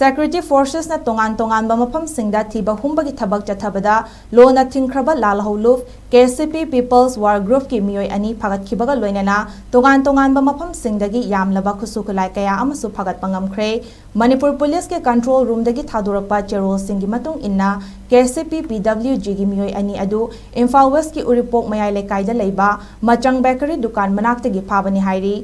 Security Forces na tongan mafam singda thiba humbagi thabak chathabada lo na thingkraba lal hauluf KCP People's War Group ki miyoi ani phagat khibaga loinana tongan mafam singdagi yamlaba khusukulai kaya amasu phagat pangamkhre Manipur Police ke control room dagi thadurakpa cherol singi matung inna KCP PWG gi miyoi ani adu Imphal West ki uripok mayai lekaida leiba machang bakery dukan manaktagi phabani hairi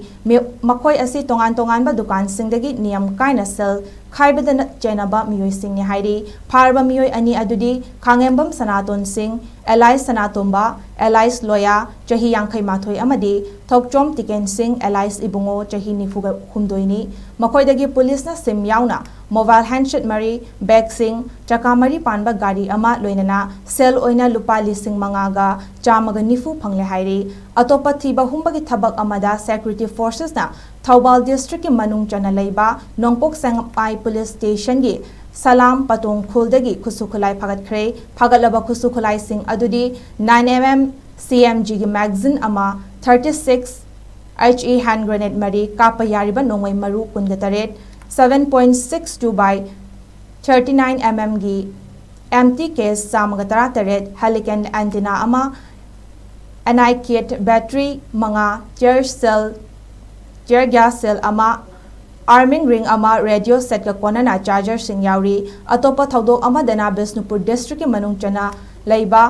makhoi asi tongan ba dukan singdagi niyam kaina sel Khaibadana Chenaba Miyoi Singh ni hairi Pharba Miyoi ani adudi Khangembam Sanaton Singh Elias Sanatomba Elias Loya Chahi Yankhai Mathoi amadi Thokchom Tiken Singh Elias Ibungo Chahi Nifuga Humdoini Makoidagi Police na sim yauna mobile handset mari bag sing chakamari panba gari ama loinana sel oina lupa lising mangaga chamaga nifu phangle hairi atopa thiba humbagi thabak amada security forces na Thoubal district ki manung chana leiba Nongpok Sangpai police station gi Salam Patong Khuldagi khusukhulai phagat khre phagalaba khusukhulai sing adudi 9mm CMG gi magazine ama 36 HE hand grenade mari kapa yariba nongwai maru kungataret 7.62 by 39 mm gi empty case samagatara taret helican antenna ama NI kit battery manga tear gas cell ama arming ring ama radio set ka konana charger sing yauri atopa thodok ama dana Bisnupur district ki manung chana leiba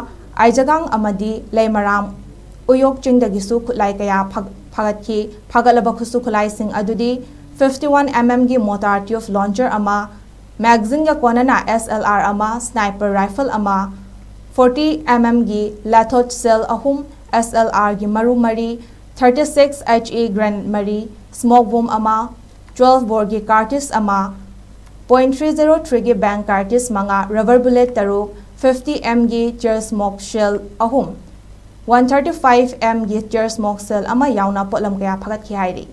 aijagang amadi leimaram uyok chingdagi su khulai kaya phagat ki phagalaba khusu khulai sing adudi 51 mm gi mortar tube launcher ama magazine ga konana SLR ama sniper rifle ama 40 mm gi lathot cell ahum SLR gi maru mari 36 HE grand mari smoke bomb ama 12 bore gi cartridge ama .303 gi bank cartridge manga rubber bullet taruk 50 mm gi tear smoke shell ahum 135 mm gi tear smoke cell ama yauna potlam kaya phagat ki hairi